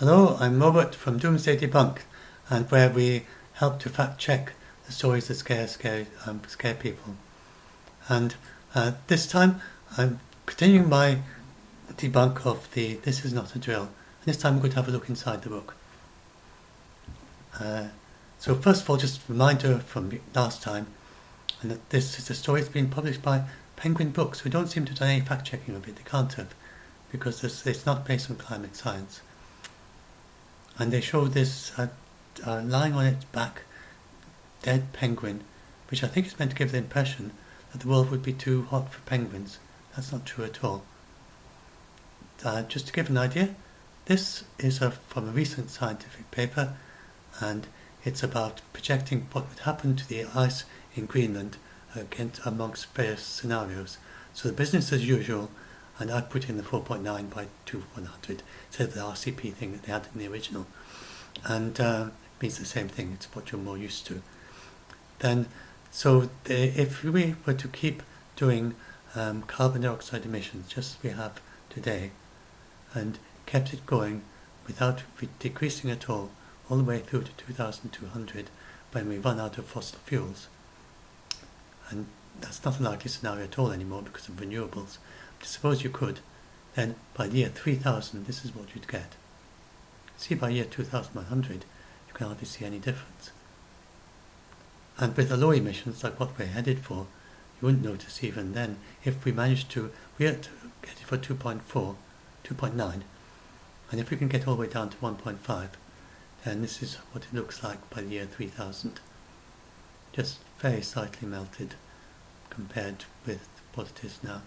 Hello, I'm Robert from Doomsday Debunk, and where we help to fact check the stories that scare people. And this time I'm continuing my debunk of the This Is Not a Drill. And this time we're going to have a look inside the book. So first of all, just a reminder from last time, and that this is a story that's been published by Penguin Books, who don't seem to have done any fact checking of it. They can't have, because it's not based on climate science. And they show this lying on its back dead penguin, which I think is meant to give the impression that the world would be too hot for penguins. That's not true at all. Just to give an idea, this is from a recent scientific paper, and it's about projecting what would happen to the ice in Greenland amongst various scenarios. So the business as usual, and I put in the 4.9 by 2100 instead of the RCP thing that they had in the original, and it means the same thing. It's what you're more used to. Then, if we were to keep doing carbon dioxide emissions just as we have today, and kept it going without decreasing at all the way through to 2200 when we run out of fossil fuels, and that's not a likely scenario at all anymore because of renewables. But suppose you could, then by the year 3000 this is what you'd get. See, by year 2100 you can hardly see any difference. And with the low emissions like what we're headed for, you wouldn't notice even then. If we managed to, we had to get it for 2.4, 2.9, and if we can get all the way down to 1.5, then this is what it looks like by the year 3000. Just very slightly melted compared with what it is now.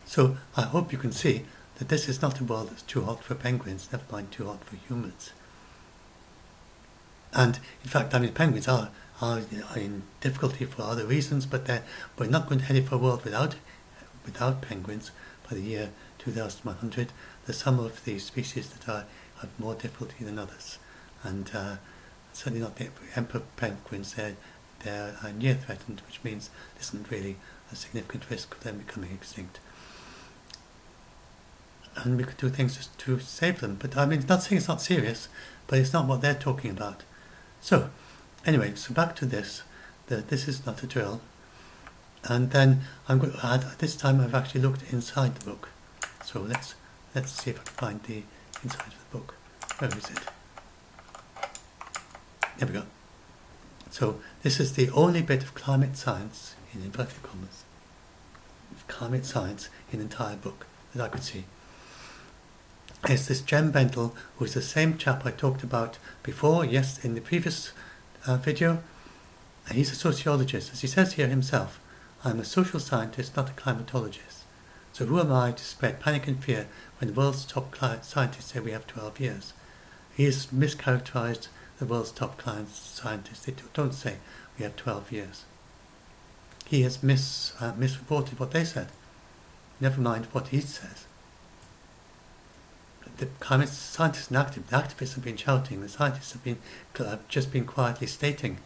So I hope you can see that this is not a world that's too hot for penguins, never mind too hot for humans. And in fact, penguins are in difficulty for other reasons, but we're not going to head for a world without penguins by the year 2100. There's some of these species that have more difficulty than others, and certainly not the emperor penguins. They're near threatened, which means there isn't really a significant risk of them becoming extinct. And we could do things just to save them. But not saying it's not serious, but it's not what they're talking about. So, anyway, back to this. This is not a drill. And then I'm going to add, this time I've actually looked inside the book. So let's see if I can find the inside of the book. Where is it? There we go. So this is the only bit of climate science, in inverted commas, climate science in the entire book that I could see. It's this Jem Bentel, who is the same chap I talked about before, yes, in the previous video. And he's a sociologist. As he says here himself, I'm a social scientist, not a climatologist. So who am I to spread panic and fear when the world's top scientists say we have 12 years? He has mischaracterized the world's top scientists. They don't say we have 12 years. He has misreported what they said. Never mind what he says. The climate scientists and activists have been shouting. The scientists have been just been quietly stating.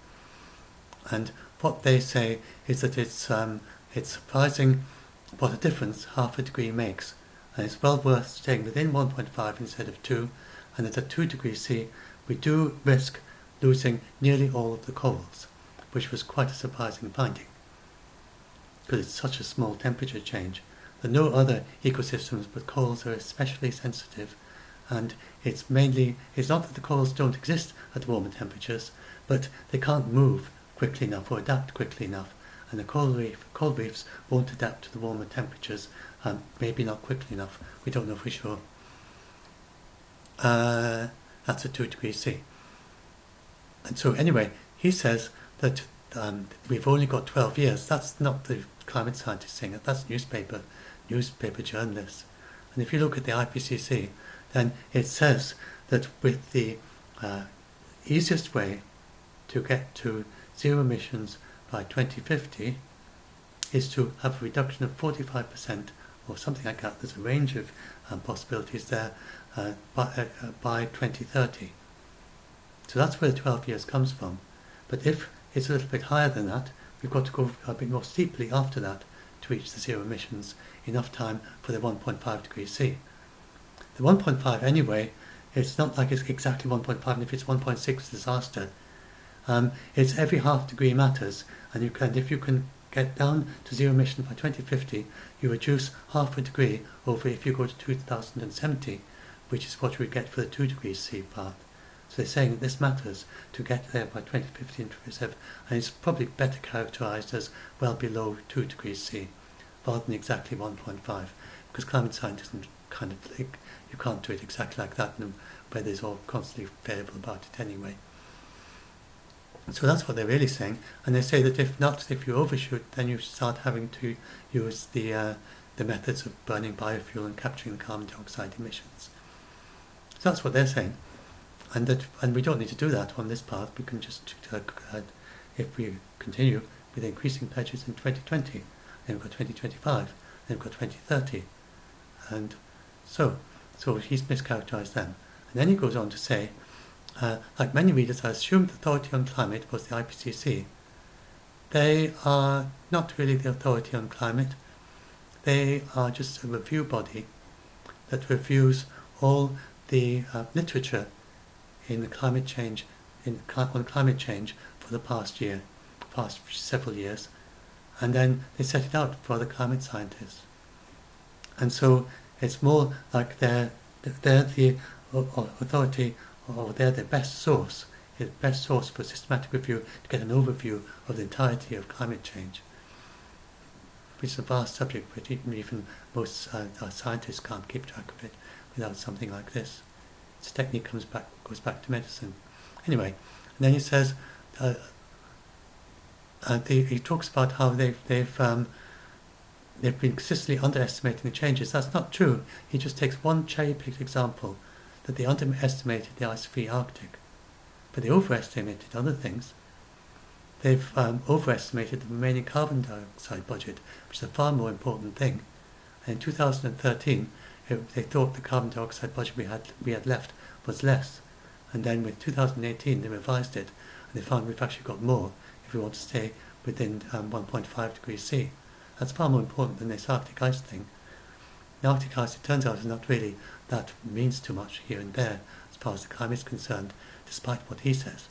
And what they say is that it's surprising what a difference half a degree makes, and it's well worth staying within 1.5 instead of 2, and at a 2 degree C we do risk losing nearly all of the corals, which was quite a surprising finding, because it's such a small temperature change that no other ecosystems but corals are especially sensitive. And it's not that the corals don't exist at warmer temperatures, but they can't move quickly enough or adapt quickly enough, and the coral reefs won't adapt to the warmer temperatures, maybe not quickly enough. We don't know for sure. That's a 2 degree C. And so anyway, he says that we've only got 12 years. That's not the climate scientist saying it. That's newspaper journalists. And if you look at the IPCC, then it says that with the easiest way to get to zero emissions by 2050 is to have a reduction of 45% or something like that. There's a range of possibilities there by 2030. So that's where the 12 years comes from. But if it's a little bit higher than that, we've got to go a bit more steeply after that to reach the zero emissions, enough time for the 1.5 degrees C. The 1.5 anyway, it's not like it's exactly 1.5, and if it's 1.6, disaster. It's every half degree matters, and if you can get down to zero emission by 2050, you reduce half a degree over if you go to 2070, which is what we get for the 2 degrees C path. So they're saying that this matters to get there by 2050 and 2027, and it's probably better characterised as well below 2 degrees C, rather than exactly 1.5, because climate science isn't kind of like, you can't do it exactly like that, and weather's all constantly variable about it anyway. So that's what they're really saying, and they say that if you overshoot, then you start having to use the methods of burning biofuel and capturing the carbon dioxide emissions. So that's what they're saying, and we don't need to do that on this path. We can just, if we continue with increasing pledges in 2020, then we've got 2025, then we've got 2030, and so he's mischaracterised them. And then he goes on to say, like many readers, I assumed the authority on climate was the IPCC. They are not really the authority on climate. They are just a review body that reviews all the literature in climate change, on climate change for the past several years, and then they set it out for the climate scientists. And so it's more like they're the authority, or they're the best source for systematic review to get an overview of the entirety of climate change, which is a vast subject, but even most scientists can't keep track of it without something like this. This technique goes back to medicine. Anyway, and then he says, he talks about how they've been consistently underestimating the changes. That's not true. He just takes one cherry-picked example, that they underestimated the ice-free Arctic, but they overestimated other things. They've overestimated the remaining carbon dioxide budget, which is a far more important thing. And in 2013, they thought the carbon dioxide budget we had left was less, and then with 2018 they revised it, and they found we've actually got more if we want to stay within 1.5 degrees C. That's far more important than this Arctic ice thing. The Arctic ice, it turns out, is not really that means too much here and there as far as the climate is concerned, despite what he says.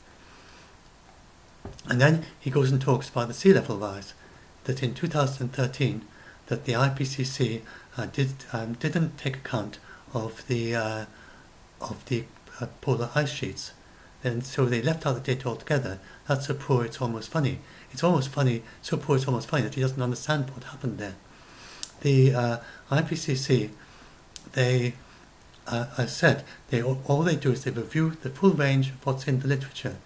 And then he goes and talks about the sea level rise, that in 2013 that the IPCC didn't take account of the polar ice sheets, and so they left out the data altogether. That's so poor it's almost funny. It's almost funny, so poor it's almost funny that he doesn't understand what happened there. The IPCC, they as said, all they do is they review the full range of what's in the literature.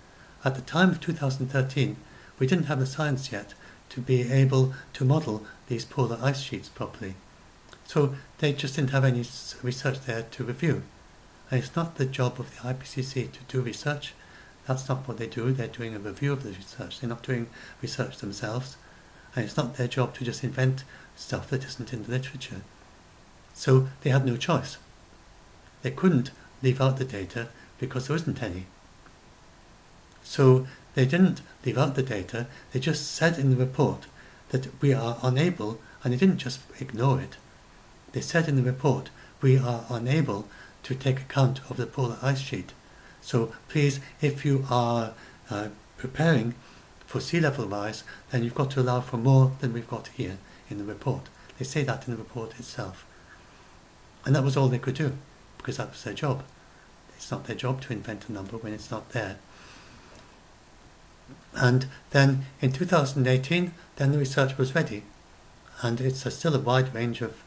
At the time of 2013, we didn't have the science yet to be able to model these polar ice sheets properly. So they just didn't have any research there to review. And it's not the job of the IPCC to do research. That's not what they do. They're doing a review of the research. They're not doing research themselves. And it's not their job to just invent stuff that isn't in the literature. So they had no choice. They couldn't leave out the data because there isn't any. So they didn't leave out the data, they just said in the report that we are unable, and they didn't just ignore it. They said in the report, we are unable to take account of the polar ice sheet. So please, if you are preparing for sea level rise, then you've got to allow for more than we've got here in the report. They say that in the report itself. And that was all they could do, because that was their job. It's not their job to invent a number when it's not there. And then in 2018, then the research was ready. And it's still a wide range of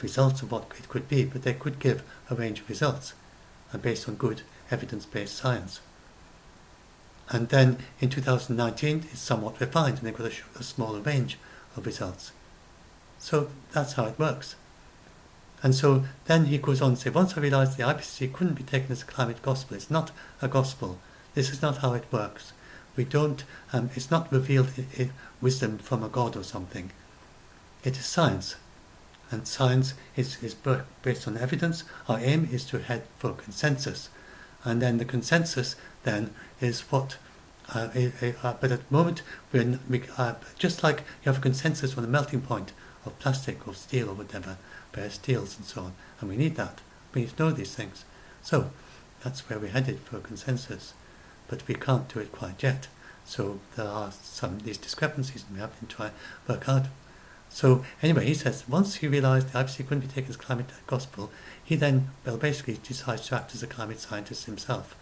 results of what it could be, but they could give a range of results based on good evidence-based science. And then in 2019, it's somewhat refined, and they've got a smaller range of results. So that's how it works. And so then he goes on to say, once I realised the IPCC couldn't be taken as a climate gospel. It's not a gospel. This is not how it works. We don't, it's not revealed wisdom from a god or something. It is science. And science is based on evidence. Our aim is to head for consensus. And then the consensus then is what, but at the moment, just like you have a consensus on the melting point of plastic or steel or whatever, bare steels and so on, and we need that. We need to know these things. So that's where we're headed for a consensus, but we can't do it quite yet. So there are these discrepancies, and we have to try work out. So anyway, he says once he realised the IPCC couldn't be taken as climate gospel, he then basically decides to act as a climate scientist himself.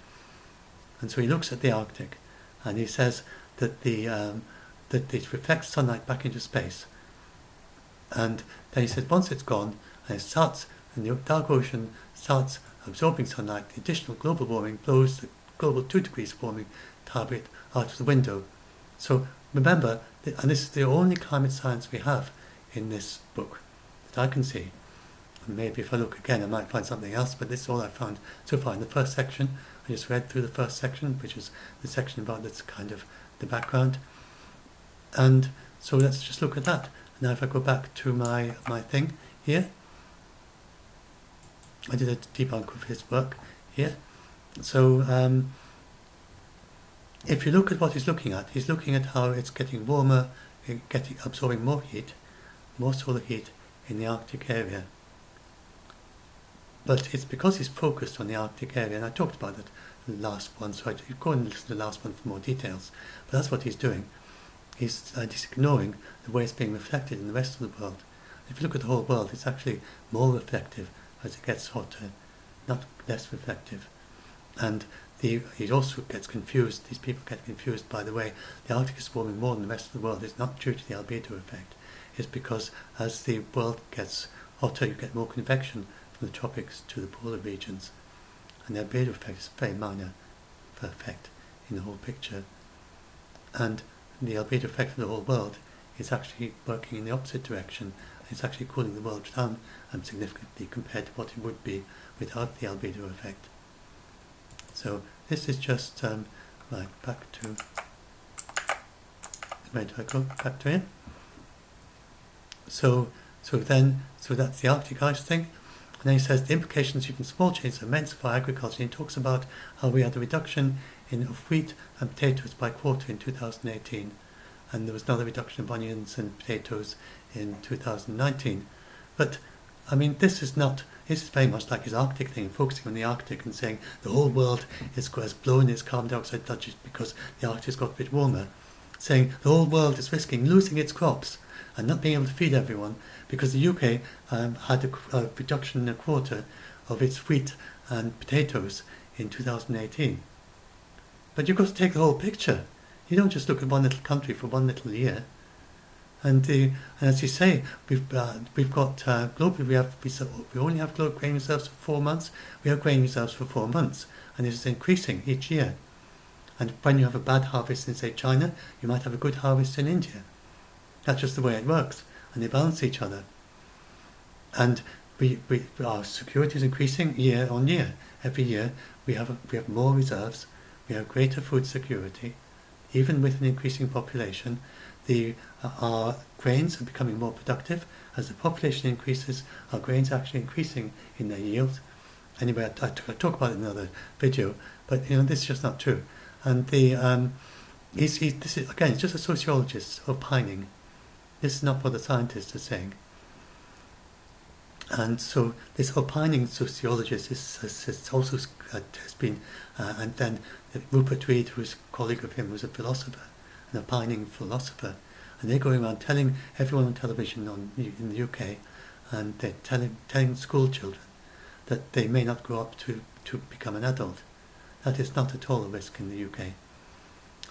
And so he looks at the Arctic, and he says that that it reflects sunlight back into space. And then he says once it's gone, and the dark ocean starts absorbing sunlight, the additional global warming blows the global 2 degrees warming target out of the window. So remember, and this is the only climate science we have in this book that I can see. And maybe if I look again I might find something else, but this is all I found so far in the first section. I just read through the first section, which is the section about that's kind of the background. And so let's just look at that. Now if I go back to my thing here, I did a debunk of his work here. So if you look at what he's looking at how it's getting warmer, absorbing more heat, more solar heat in the Arctic area. But it's because he's focused on the Arctic area, and I talked about it in the last one, so you go and listen to the last one for more details. But that's what he's doing. He's ignoring the way it's being reflected in the rest of the world. If you look at the whole world, it's actually more reflective as it gets hotter, not less reflective. And he also gets confused, these people get confused by the way the Arctic is warming more than the rest of the world. It's not due to the albedo effect. It's because as the world gets hotter, you get more convection from the tropics to the polar regions. And the albedo effect is a very minor effect in the whole picture. And the albedo effect of the whole world is actually working in the opposite direction. It's actually cooling the world down significantly compared to what it would be without the albedo effect. So this is just right back to where do I go? Back to here. So that's the Arctic ice thing. And then he says the implications using small changes are immense for agriculture. And he talks about how we had a reduction of wheat and potatoes by quarter in 2018, and there was another reduction of onions and potatoes in 2019. But I mean, this is very much like his Arctic thing, focusing on the Arctic and saying the whole world has blown its carbon dioxide budget because the Arctic has got a bit warmer, saying the whole world is risking losing its crops and not being able to feed everyone because the UK had a reduction in a quarter of its wheat and potatoes in 2018. But you've got to take the whole picture. You don't just look at one little country for one little year. And as you say, we've got globally we only have grain reserves for 4 months. We have grain reserves for 4 months, and it is increasing each year. And when you have a bad harvest in, say, China, you might have a good harvest in India. That's just the way it works, and they balance each other. And our security is increasing year on year. Every year we have more reserves. We have greater food security, even with an increasing population. Our grains are becoming more productive. As the population increases, our grains are actually increasing in their yield. Anyway, I talk about it in another video, but this is just not true. And this is again, it's just a sociologist opining. This is not what the scientists are saying. And so this opining sociologist has also been, and then Rupert Reed, who's a colleague of him, was a philosopher, an opining philosopher, and they're going around telling everyone on television in the UK, and they're telling school children that they may not grow up to become an adult. That is not at all a risk in the UK.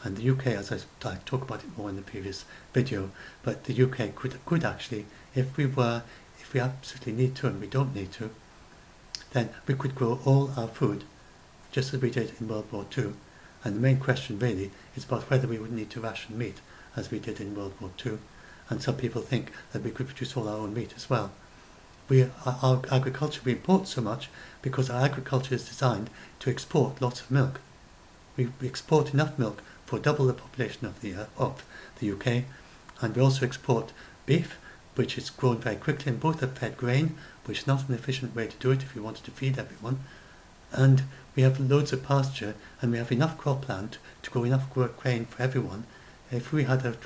And the UK, as I talk about it more in the previous video, but the UK could actually, if we absolutely need to, and we don't need to, then we could grow all our food just as we did in World War II. And the main question really is about whether we would need to ration meat as we did in World War II. And some people think that we could produce all our own meat as well. Our agriculture, we import so much because our agriculture is designed to export lots of milk. We export enough milk for double the population of the UK, and we also export beef, which is grown very quickly, and both are fed grain, which is not an efficient way to do it if you wanted to feed everyone. And we have loads of pasture, and we have enough cropland to grow enough grain for everyone. If we had a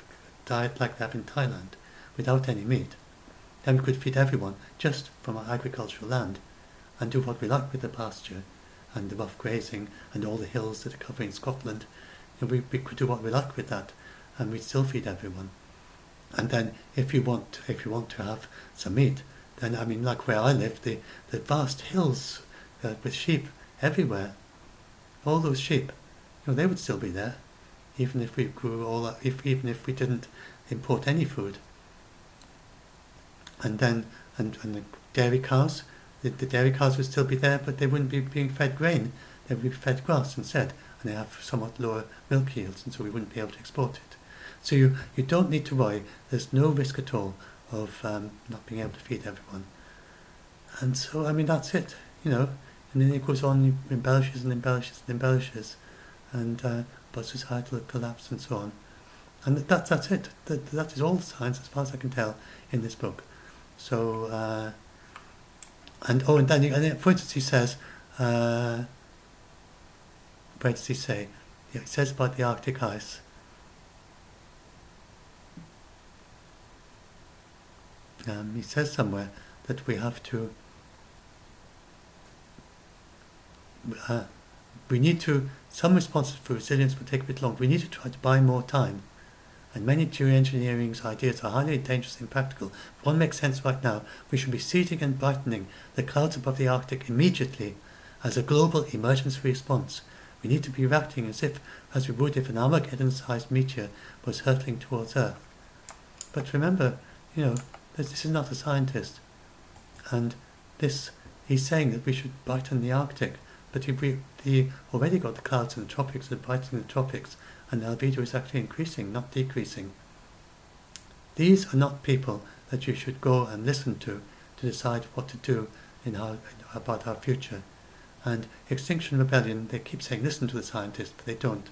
diet like that in Thailand, without any meat, then we could feed everyone just from our agricultural land. and do what we like with the pasture and the rough grazing and all the hills that are covering Scotland. We could do what we like with that, and we'd still feed everyone. And then if you want to have some meat, then I mean, like where I live, the vast hills with sheep everywhere, all those sheep, they would still be there, even if we grew even if we didn't import any food. And then and the dairy cows, the dairy cows would still be there, but they wouldn't be being fed grain; they would be fed grass instead, and they have somewhat lower milk yields, and so we wouldn't be able to export it. So you don't need to worry. There's no risk at all of not being able to feed everyone. And so, I mean, that's it, And then it goes on, embellishes and embellishes and embellishes, and about societal collapse and so on. And that's it. That is all the science, as far as I can tell, in this book. So, and then, for instance, he says, where does he say? Yeah, he says about the Arctic ice. He says somewhere that we have to, some responses for resilience will take a bit longer. We need to try to buy more time. And many geoengineering's ideas are highly dangerous and impractical. If one makes sense right now, we should be seeding and brightening the clouds above the Arctic immediately as a global emergency response. We need to be reacting as we would if an Armageddon-sized meteor was hurtling towards Earth. But remember, this is not a scientist, and he's saying that we should brighten the Arctic, but he already got the clouds in the tropics and brightening the tropics, and the albedo is actually increasing, not decreasing. These are not people that you should go and listen to decide what to do about our future. And Extinction Rebellion, they keep saying listen to the scientists, but they don't.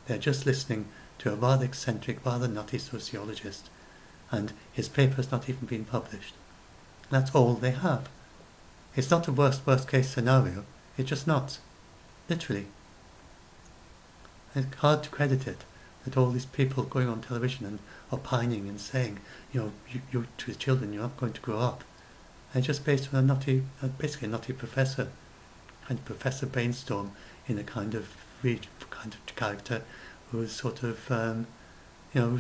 They're just listening to a rather eccentric, rather nutty sociologist, and his paper's not even been published. That's all they have. It's not a worst case scenario. It's just not. Literally. It's hard to credit it, that all these people going on television and opining and saying, you to the children, you're not going to grow up. And just based on basically a nutty professor, and Professor Brainstorm in a kind of character who's sort of, who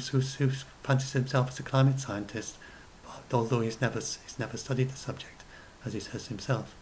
fancies himself as a climate scientist, although he's never studied the subject, as he says himself.